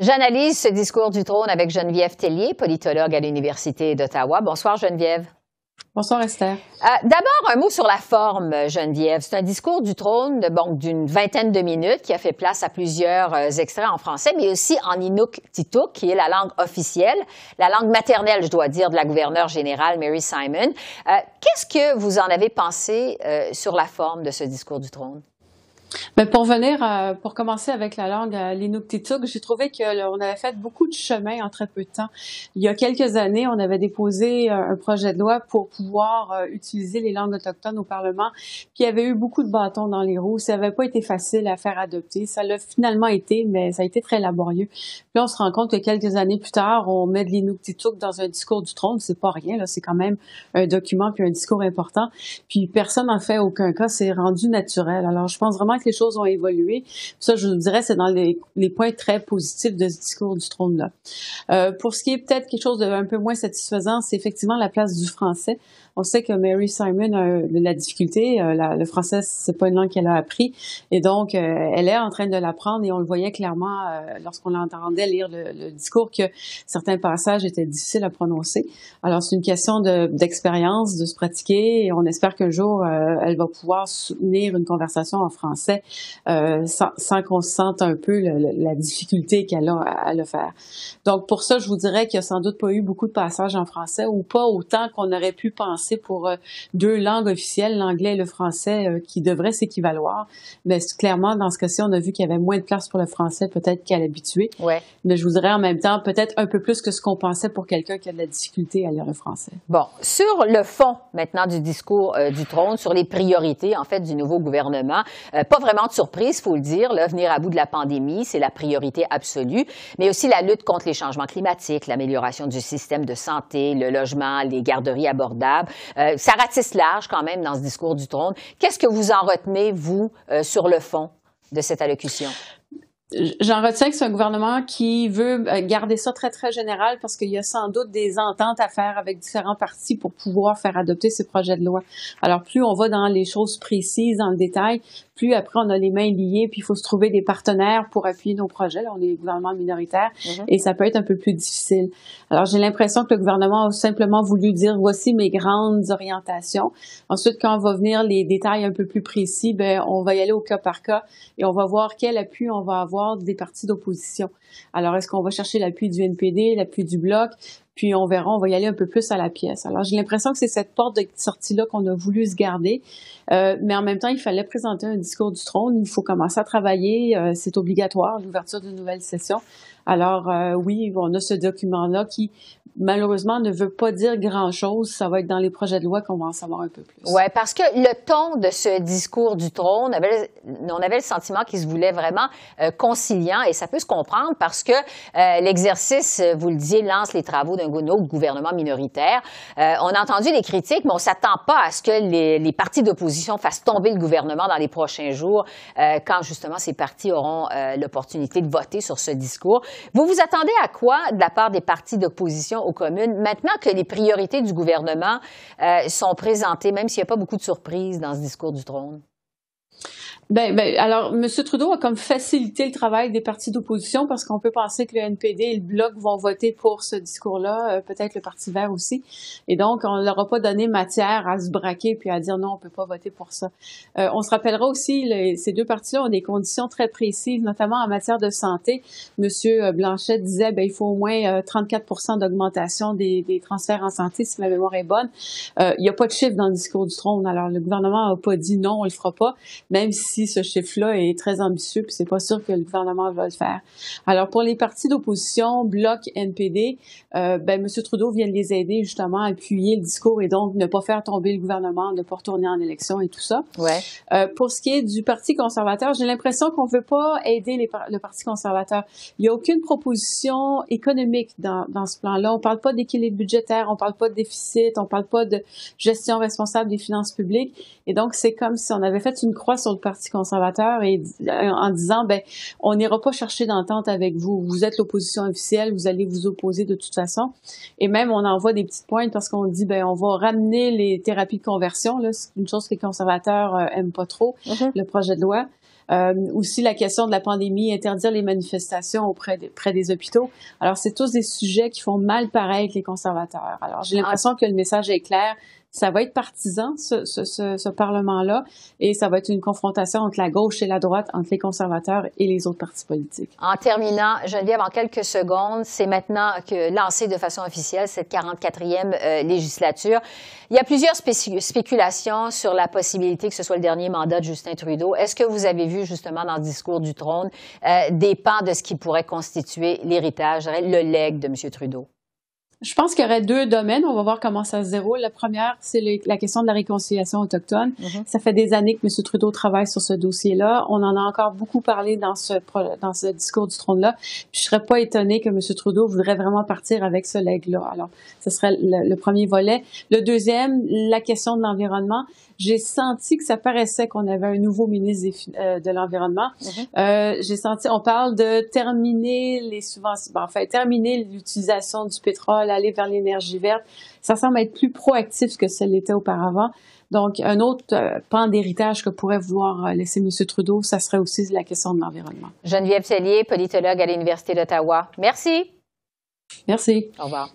J'analyse ce discours du trône avec Geneviève Tellier, politologue à l'Université d'Ottawa. Bonsoir Geneviève. Bonsoir Esther. D'abord, un mot sur la forme, Geneviève. C'est un discours du trône d'une vingtaine de minutes qui a fait place à plusieurs extraits en français, mais aussi en Inuktitut, qui est la langue officielle, la langue maternelle, je dois dire, de la gouverneure générale Mary Simon. Qu'est-ce que vous en avez pensé sur la forme de ce discours du trône? Bien, pour commencer avec la langue l'Inuktitut, j'ai trouvé qu'on avait fait beaucoup de chemin en très peu de temps. Il y a quelques années, on avait déposé un projet de loi pour pouvoir utiliser les langues autochtones au Parlement, puis il y avait eu beaucoup de bâtons dans les roues. Ça n'avait pas été facile à faire adopter. Ça l'a finalement été, mais ça a été très laborieux. Puis on se rend compte que quelques années plus tard, on met de l'Inuktitut dans un discours du trône. C'est pas rien, là. C'est quand même un document puis un discours important. Puis personne n'en fait aucun cas. C'est rendu naturel. Alors, je pense vraiment que les choses ont évolué. Ça, je vous dirais, c'est dans les points très positifs de ce discours du trône-là. Pour ce qui est peut-être quelque chose d'un peu moins satisfaisant, c'est effectivement la place du français. On sait que Mary Simon a de la difficulté. Le français, c'est pas une langue qu'elle a appris. Et donc, elle est en train de l'apprendre et on le voyait clairement lorsqu'on l'entendait lire le discours que certains passages étaient difficiles à prononcer. Alors, c'est une question d'expérience, de se pratiquer et on espère qu'un jour, elle va pouvoir soutenir une conversation en français sans qu'on sente un peu la difficulté qu'elle a à le faire. Donc, pour ça, je vous dirais qu'il n'y a sans doute pas eu beaucoup de passages en français ou pas autant qu'on aurait pu penser pour deux langues officielles, l'anglais et le français, qui devraient s'équivaloir. Mais clairement, dans ce cas-ci, on a vu qu'il y avait moins de place pour le français peut-être qu'à l'habitué. Ouais. Mais je vous dirais en même temps, peut-être un peu plus que ce qu'on pensait pour quelqu'un qui a de la difficulté à lire le français. Bon, sur le fond maintenant du discours du trône, sur les priorités en fait du nouveau gouvernement, pas vraiment de surprise, faut le dire, là, venir à bout de la pandémie, c'est la priorité absolue, mais aussi la lutte contre les changements climatiques, l'amélioration du système de santé, le logement, les garderies abordables. Ça ratisse large quand même dans ce discours du trône. Qu'est-ce que vous en retenez, vous, sur le fond de cette allocution? J'en retiens que c'est un gouvernement qui veut garder ça très, très général parce qu'il y a sans doute des ententes à faire avec différents partis pour pouvoir faire adopter ces projets de loi. Alors, plus on va dans les choses précises, dans le détail, plus après on a les mains liées, puis il faut se trouver des partenaires pour appuyer nos projets. Là, on est gouvernement minoritaire et ça peut être un peu plus difficile. Alors, j'ai l'impression que le gouvernement a simplement voulu dire voici mes grandes orientations. Ensuite, quand on va venir les détails un peu plus précis, ben on va y aller au cas par cas et on va voir quel appui on va avoir des partis d'opposition. Alors, est-ce qu'on va chercher l'appui du NPD, l'appui du Bloc? Puis on verra, on va y aller un peu plus à la pièce. Alors, j'ai l'impression que c'est cette porte de sortie-là qu'on a voulu se garder. Mais en même temps, il fallait présenter un discours du trône. Il faut commencer à travailler. C'est obligatoire, l'ouverture d'une nouvelle session. Alors, oui, on a ce document-là qui, malheureusement, ne veut pas dire grand-chose. Ça va être dans les projets de loi qu'on va en savoir un peu plus. Oui, parce que le ton de ce discours du trône, on avait le sentiment qu'il se voulait vraiment conciliant et ça peut se comprendre parce que l'exercice, vous le disiez, lance les travaux d'un autre gouvernement minoritaire. On a entendu des critiques, mais on ne s'attend pas à ce que les partis d'opposition fassent tomber le gouvernement dans les prochains jours quand justement ces partis auront l'opportunité de voter sur ce discours. Vous vous attendez à quoi de la part des partis d'opposition aux communes maintenant que les priorités du gouvernement sont présentées, même s'il n'y a pas beaucoup de surprises dans ce discours du trône? Alors, M. Trudeau a comme facilité le travail des partis d'opposition parce qu'on peut penser que le NPD et le Bloc vont voter pour ce discours-là, peut-être le Parti vert aussi. Et donc, on ne leur a pas donné matière à se braquer puis à dire non, on peut pas voter pour ça. On se rappellera aussi, ces deux partis-là ont des conditions très précises, notamment en matière de santé. M. Blanchet disait, il faut au moins 34% d'augmentation des transferts en santé, si ma mémoire est bonne. Il n'y a pas de chiffre dans le discours du trône. Alors, le gouvernement n'a pas dit non, on le fera pas, même si ce chiffre-là est très ambitieux, puis c'est pas sûr que le gouvernement va le faire. Alors, pour les partis d'opposition, Bloc, NPD, M. Trudeau vient de les aider justement à appuyer le discours et donc ne pas faire tomber le gouvernement, ne pas retourner en élection et tout ça. Ouais. Pour ce qui est du Parti conservateur, j'ai l'impression qu'on veut pas aider le Parti conservateur. Il n'y a aucune proposition économique dans ce plan-là. On parle pas d'équilibre budgétaire, on parle pas de déficit, on parle pas de gestion responsable des finances publiques. Et donc, c'est comme si on avait fait une croix sur le Parti conservateur et en disant, on n'ira pas chercher d'entente avec vous. Vous êtes l'opposition officielle, vous allez vous opposer de toute façon. Et même, on envoie des petites pointes parce qu'on dit, on va ramener les thérapies de conversion. Là, c'est une chose que les conservateurs aiment pas trop, le projet de loi. Aussi la question de la pandémie, interdire les manifestations près des hôpitaux. Alors, c'est tous des sujets qui font mal paraître les conservateurs. Alors, j'ai l'impression que le message est clair. Ça va être partisan, ce Parlement-là, et ça va être une confrontation entre la gauche et la droite, entre les conservateurs et les autres partis politiques. En terminant, Geneviève, en quelques secondes, c'est maintenant que lancée de façon officielle cette 44e législature. Il y a plusieurs spéculations sur la possibilité que ce soit le dernier mandat de Justin Trudeau. Est-ce que vous avez vu justement dans le discours du trône des pans de ce qui pourrait constituer l'héritage, le legs de M. Trudeau? Je pense qu'il y aurait deux domaines. On va voir comment ça se déroule. La première, c'est la question de la réconciliation autochtone. Ça fait des années que M. Trudeau travaille sur ce dossier-là. On en a encore beaucoup parlé dans ce discours du trône-là. Je serais pas étonnée que M. Trudeau voudrait vraiment partir avec ce legs-là. Alors, ce serait le premier volet. Le deuxième, la question de l'environnement. J'ai senti que ça paraissait qu'on avait un nouveau ministre de l'Environnement. J'ai senti, on parle de terminer les subventions, terminer l'utilisation du pétrole, aller vers l'énergie verte. Ça semble être plus proactif que ce l'était auparavant. Donc, un autre pan d'héritage que pourrait vouloir laisser M. Trudeau, ça serait aussi la question de l'environnement. Geneviève Tellier, politologue à l'Université d'Ottawa. Merci. Merci. Au revoir.